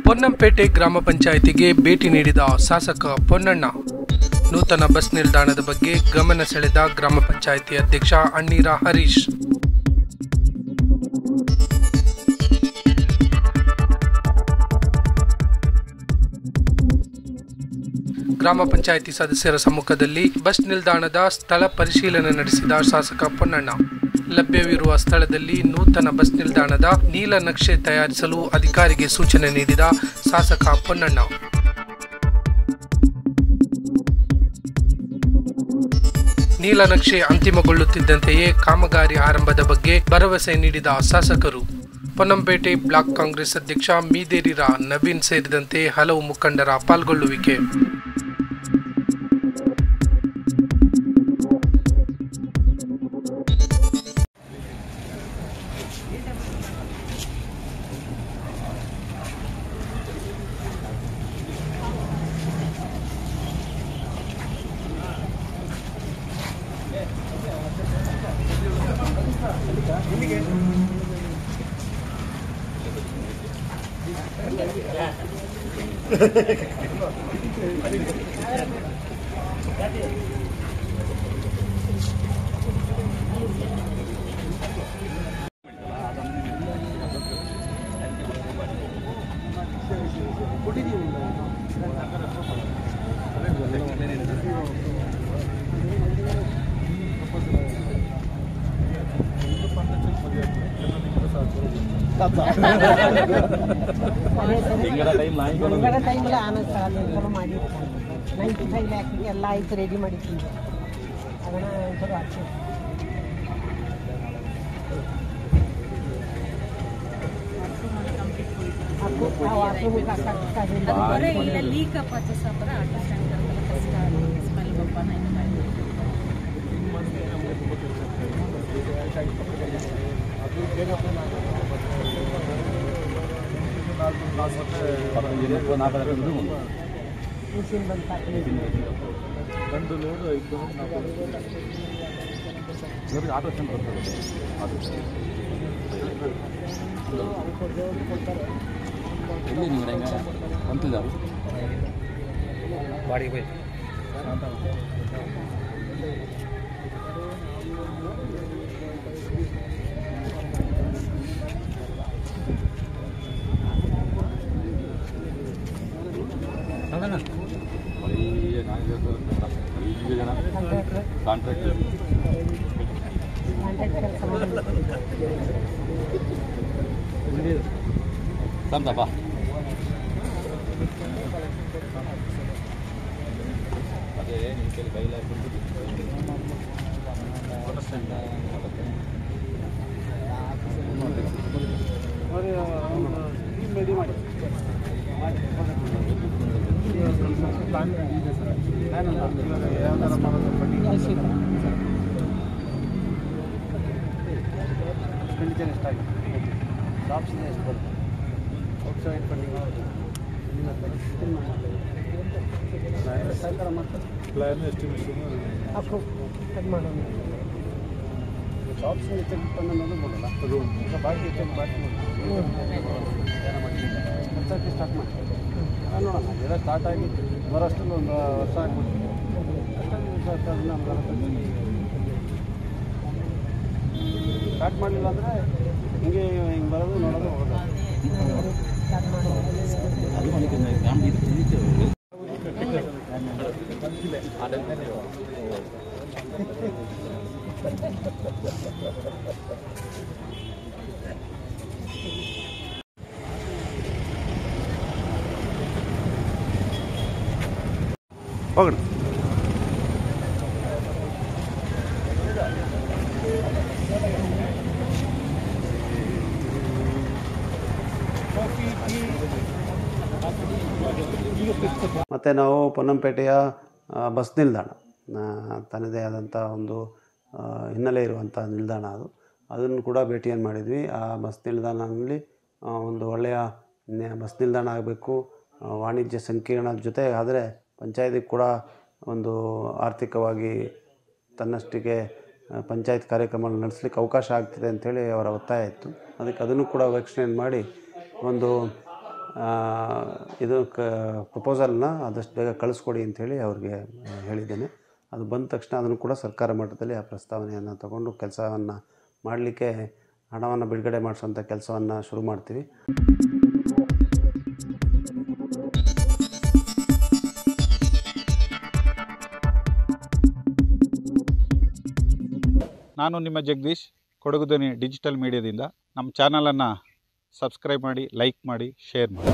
ಪೊನ್ನಂಪೇಟೆ ಗ್ರಾಮ ಪಂಚಾಯಿತಿಗೆ ಭೇಟಿ ನೀಡಿದ ಶಾಸಕ ಪೊನ್ನಣ್ಣ. ನೂತನ ಬಸ್ ನಿಲ್ದಾಣದ ಬಗ್ಗೆ ಗಮನ ಸೆಳೆದ ಗ್ರಾಮ ಪಂಚಾಯಿತಿ ಅಧ್ಯಕ್ಷ ಅಣ್ಣೀರ ಹರೀಶ್. ಗ್ರಾಮ ಪಂಚಾಯಿತಿ ಸದಸ್ಯರ ಸಮ್ಮುಖದಲ್ಲಿ ಬಸ್ ನಿಲ್ದಾಣದ ಸ್ಥಳ ಪರಿಶೀಲನೆ ನಡೆಸಿದ ಶಾಸಕ ಪೊನ್ನಣ್ಣ. ಲಭ್ಯವಿರುವ ಸ್ಥಳದಲ್ಲಿ ನೂತನ ಬಸ್ ನಿಲ್ದಾಣದ ನೀಲನಕ್ಷೆ ತಯಾರಿಸಲು ಅಧಿಕಾರಿಗೆ ಸೂಚನೆ ನೀಡಿದ ಶಾಸಕ ಪೊನ್ನಣ್ಣ. ನೀಲನಕ್ಷೆ ಅಂತಿಮಗೊಳ್ಳುತ್ತಿದ್ದಂತೆಯೇ ಕಾಮಗಾರಿ ಆರಂಭದ ಬಗ್ಗೆ ಭರವಸೆ ನೀಡಿದ ಶಾಸಕರು. ಪೊನ್ನಂಪೇಟೆ ಬ್ಲಾಕ್ ಕಾಂಗ್ರೆಸ್ ಅಧ್ಯಕ್ಷ ಮೀದೇರಿರ ನವೀನ್ ಸೇರಿದಂತೆ ಹಲವು ಮುಖಂಡರ ಪಾಲ್ಗೊಳ್ಳುವಿಕೆ. ಟೈಮಲ್ಲಿ ಆನಂದ್ ಸಾಲ ಮಾಡಿರ್ತಾನೆ 95 ಲ್ಯಾಕ್ಗೆ ಎಲ್ಲ ಆಯ್ತು, ರೆಡಿ ಮಾಡಿದ್ದೀನಿ. ಅದನ್ನು ಒಂಚೂರು ಹಾಕಿ ಮಿಷಿನ್ ಬಂದು ಗಂಡು ಲೋಡು ಆಪರೇಷನ್ ಬರ್ತದೆ. ಎಲ್ಲಿ ನೀವು ಹೆಂಗ ಅಂತಿದ್ದಾರೆ ಬಾಡಿಗೆ ಬೇಕು. ಕಾಂಟ್ರಾಕ್ಟ್ ಸಂತಪ್ಪ ಅದೇ ನಿಮ್ಮ ಕೈಲಿ ಕೈಲ ರೆಡಿ ಮಾಡಿ ಪ್ಲಾನ್ ಇದೆ ಸರ್. ಯಾವ್ದಾರ ಮಾಡೋದು ಎಕ್ಸ್ಪೆಂಡಿಚರ್ ಎಷ್ಟಾಗಿದೆ, ಜಾಬ್ಸಿಂದ ಎಷ್ಟು ಬರುತ್ತೆ, ಔಟ್ಸೈಡ್ ಫಂಡಿಂಗ್ ಸರ್ಕಾರ ಮಾಡ್ತಾರೆ. ಪ್ಲಾನ್ ಎಸ್ಟಿಮೇಷನ್ ಮಾಡೋದು ಜಾಬ್ಸ್ ಹೆಚ್ಚಾಗಿ ಫಂಡ್ ಅನ್ನೋದು ಮಾಡಲ್ಲ. ಬಾಕಿ ಹೆಚ್ಚಾಗಿ ಬಾಕಿ ಕನ್ಸಲ್ಟಿ ಸ್ಟಾರ್ಟ್ ಮಾಡ್ತಾರೆ. ನೋಡೋಣ, ಎಲ್ಲ ಸ್ಟಾರ್ಟ್ ಆಗಿ ಬರೋಷ್ಟಲ್ಲಿ ಒಂದು ವರ್ಷ ಆಗ್ಬಿಡ್ತೀವಿ. ಅಷ್ಟೊಂದು ಸ್ಟಾರ್ಟ್ ಮಾಡಲಿಲ್ಲ ಅಂದರೆ ಹಿಂಗೆ ಬರೋದು ನೋಡೋದು ಹೋಗೋದು. ಹೋಗೋಣ. ಮತ್ತು ನಾವು ಪೊನ್ನಂಪೇಟೆಯ ಬಸ್ ನಿಲ್ದಾಣ ತನ್ನದೇ ಆದಂಥ ಒಂದು ಹಿನ್ನೆಲೆ ಇರುವಂಥ ನಿಲ್ದಾಣ ಅದನ್ನು ಕೂಡ ಭೇಟಿಯನ್ನು ಮಾಡಿದ್ವಿ. ಆ ಬಸ್ ನಿಲ್ದಾಣದಲ್ಲಿ ಒಂದು ಒಳ್ಳೆಯ ಬಸ್ ನಿಲ್ದಾಣ ಆಗಬೇಕು, ವಾಣಿಜ್ಯ ಸಂಕೀರ್ಣದ ಜೊತೆ ಆದರೆ ಪಂಚಾಯತಿಗೆ ಕೂಡ ಒಂದು ಆರ್ಥಿಕವಾಗಿ ತನ್ನಷ್ಟಿಗೆ ಪಂಚಾಯತ್ ಕಾರ್ಯಕ್ರಮಗಳು ನಡೆಸಲಿಕ್ಕೆ ಅವಕಾಶ ಆಗ್ತದೆ ಅಂಥೇಳಿ ಅವರ ಒತ್ತಾಯ ಇತ್ತು. ಅದಕ್ಕೆ ಅದನ್ನು ಕೂಡ ವೀಕ್ಷಣೆ ಮಾಡಿ ಒಂದು ಇದು ಪ್ರಪೋಸಲ್ನ ಆದಷ್ಟು ಬೇಗ ಕಳಿಸ್ಕೊಡಿ ಅಂಥೇಳಿ ಅವ್ರಿಗೆ ಹೇಳಿದ್ದೇನೆ. ಅದು ಬಂದ ತಕ್ಷಣ ಅದನ್ನು ಕೂಡ ಸರ್ಕಾರ ಮಟ್ಟದಲ್ಲಿ ಆ ಪ್ರಸ್ತಾವನೆಯನ್ನು ತಗೊಂಡು ಕೆಲಸವನ್ನು ಮಾಡಲಿಕ್ಕೆ ಹಣವನ್ನು ಬಿಡುಗಡೆ ಮಾಡಿಸೋಂಥ ಕೆಲಸವನ್ನು ಶುರು ಮಾಡ್ತೀವಿ. ನಾನು ನಿಮ್ಮ ಜಗದೀಶ್, ಕೊಡಗು ಧ್ವನಿ ಡಿಜಿಟಲ್ ಮೀಡಿಯಾದಿಂದ. ನಮ್ಮ ಚಾನಲನ್ನು ಸಬ್ಸ್ಕ್ರೈಬ್ ಮಾಡಿ, ಲೈಕ್ ಮಾಡಿ, ಶೇರ್ ಮಾಡಿ.